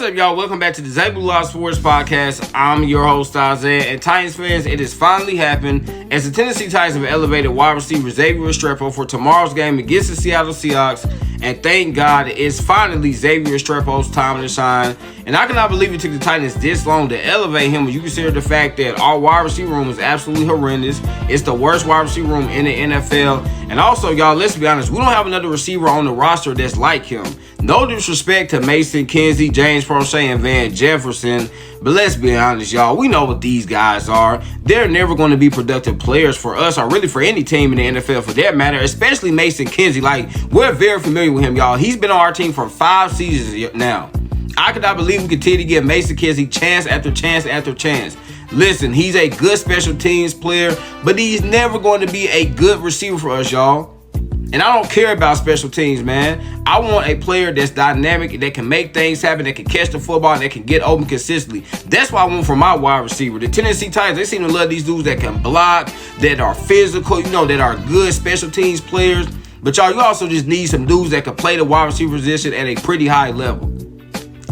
up, y'all? Welcome back to the WR Sports Podcast. I'm your host, Isaiah. And Titans fans, it has finally happened as the Tennessee Titans have elevated wide receiver Xavier Restrepo for tomorrow's game against the Seattle Seahawks. And thank God it's finally Xavier Restrepo's time to shine. And I cannot believe it took the Titans this long to elevate him when you consider the fact that our wide receiver room is absolutely horrendous. It's the worst wide receiver room in the NFL. And also, y'all, let's be honest, we don't have another receiver on the roster that's like him. No disrespect to Mason Kinsey, James Prochet, and Van Jefferson, but let's be honest, y'all. We know what these guys are. They're never going to be productive players for us or really for any team in the NFL for that matter, especially Mason Kinsey. Like, we're very familiar with him, y'all. He's been on our team for 5 seasons now. I cannot believe we continue to give Mason Kinsey chance after chance after chance. Listen, he's a good special teams player, but he's never going to be a good receiver for us, y'all. And I don't care about special teams, man. I want a player that's dynamic, that can make things happen, that can catch the football, and that can get open consistently. That's what I want from my wide receiver. The Tennessee Titans, they seem to love these dudes that can block, that are physical, that are good special teams players. But y'all, you also just need some dudes that can play the wide receiver position at a pretty high level.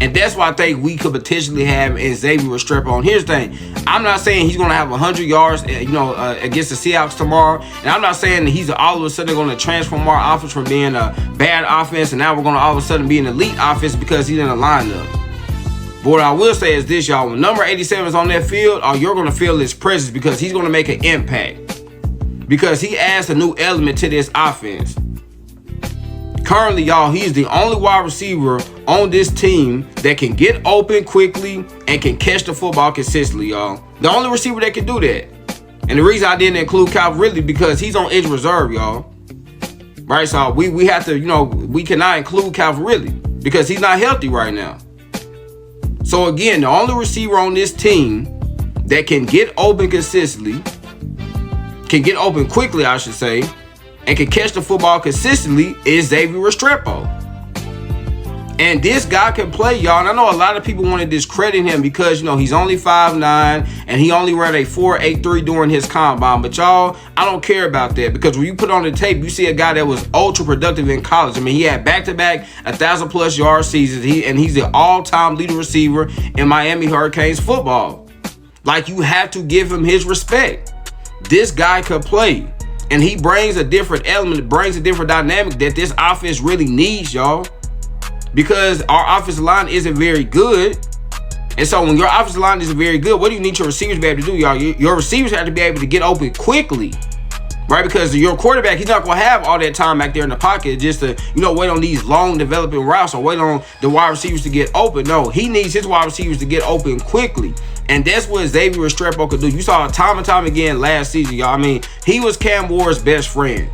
And that's why I think we could potentially have in Xavier Restrepo. And here's the thing. I'm not saying he's going to have 100 yards, against the Seahawks tomorrow. And I'm not saying that he's all of a sudden going to transform our offense from being a bad offense and now we're going to all of a sudden be an elite offense because he's in the lineup. But what I will say is this, y'all. When number 87 is on that field, you're going to feel his presence because he's going to make an impact. Because he adds a new element to this offense. Currently, y'all, he's the only wide receiver on this team that can get open quickly and can catch the football consistently, y'all. The only receiver that can do that. And the reason I didn't include Calvin Ridley because he's on injured reserve, y'all. Right? So we have to, we cannot include Calvin Ridley because he's not healthy right now. So again, the only receiver on this team that can get open consistently, can get open quickly, I should say, and can catch the football consistently is Xavier Restrepo. And this guy can play, y'all. And I know a lot of people want to discredit him because, he's only 5'9", and he only ran a 4.83 during his combine. But y'all, I don't care about that because when you put on the tape, you see a guy that was ultra productive in college. I mean, he had back-to-back 1,000+ yard seasons. He's the all-time leading receiver in Miami Hurricanes football. Like, you have to give him his respect. This guy could play. And he brings a different element, brings a different dynamic that this offense really needs, y'all. Because our offensive line isn't very good. And so when your offensive line isn't very good, what do you need your receivers to be able to do, y'all? Your receivers have to be able to get open quickly. Right? Because your quarterback, he's not going to have all that time back there in the pocket just to, wait on these long developing routes or wait on the wide receivers to get open. No, he needs his wide receivers to get open quickly. And that's what Xavier Restrepo could do. You saw it time and time again last season, y'all. I mean, he was Cam Ward's best friend.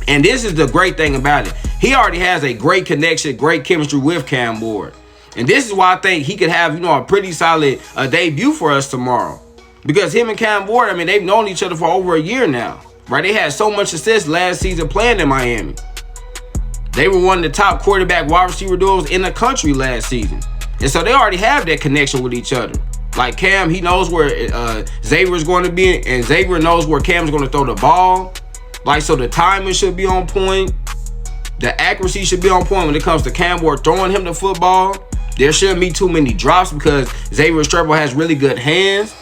And this is the great thing about it. He already has a great connection, great chemistry with Cam Ward. And this is why I think he could have, a pretty solid debut for us tomorrow. Because him and Cam Ward, they've known each other for over a year now. Right? They had so much success last season playing in Miami. They were one of the top quarterback wide receiver duos in the country last season. And so they already have that connection with each other. Like Cam, he knows where Xavier is going to be, and Xavier knows where Cam's going to throw the ball. Like, so the timing should be on point. The accuracy should be on point when it comes to Cam Ward throwing him the football. There shouldn't be too many drops because Xavier Restrepo has really good hands.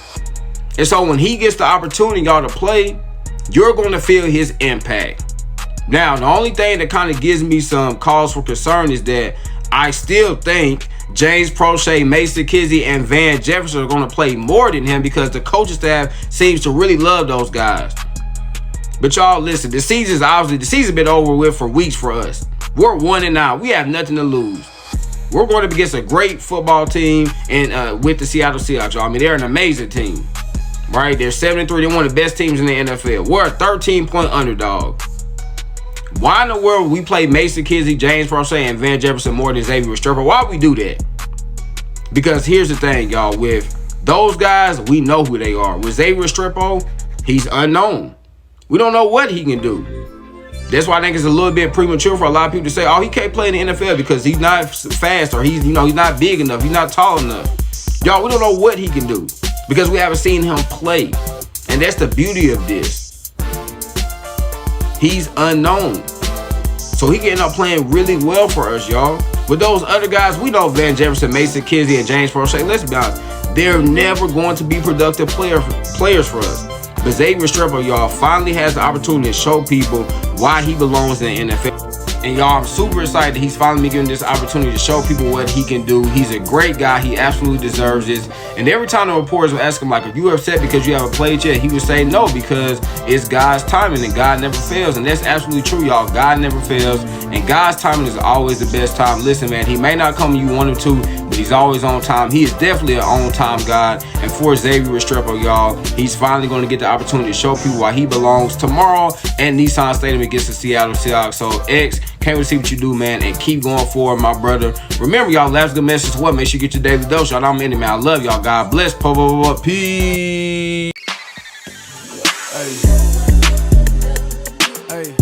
And so when he gets the opportunity, y'all, to play, you're going to feel his impact. Now, the only thing that kind of gives me some cause for concern is that I still think James Prochet, Mason Kinsey, and Van Jefferson are going to play more than him because the coaching staff seems to really love those guys. But y'all, listen, the season's been over with for weeks for us. We're 1-9. We have nothing to lose. We're going up against a great football team and with the Seattle Seahawks, y'all. They're an amazing team. Right? They're 7-3. They're one of the best teams in the NFL. We're a 13-point underdog. Why in the world we play Mason Kinsey, James Prochet, and Van Jefferson more than Xavier Restrepo? Why would we do that? Because here's the thing, y'all. With those guys, we know who they are. With Xavier Restrepo, he's unknown. We don't know what he can do. That's why I think it's a little bit premature for a lot of people to say, oh, he can't play in the NFL because he's not fast or he's not big enough. He's not tall enough. Y'all, we don't know what he can do because we haven't seen him play. And that's the beauty of this. He's unknown. So he can end up playing really well for us, y'all. With those other guys, we know Van Jefferson, Mason Kinsey, and James Prochet. Let's be honest, they're never going to be productive players for us. But Xavier Restrepo, y'all, finally has the opportunity to show people why he belongs in the NFL. And y'all, I'm super excited that he's finally given this opportunity to show people what he can do. He's a great guy. He absolutely deserves this. And every time the reporters would ask him, like, are you upset because you haven't played yet? He would say no, because it's God's timing and God never fails. And that's absolutely true, y'all. God never fails. And God's timing is always the best time. Listen, man, he may not come when you want him to, but he's always on time. He is definitely an on-time God. And for Xavier Restrepo, y'all, he's finally going to get the opportunity to show people why he belongs tomorrow at Nissan Stadium against the Seattle Seahawks. So, X, can't wait to see what you do, man, and keep going forward, my brother. Remember, y'all, last good message. What? Make sure you get your daily dose, y'all. I'm in it, man. I love y'all. God bless. Peace. Hey.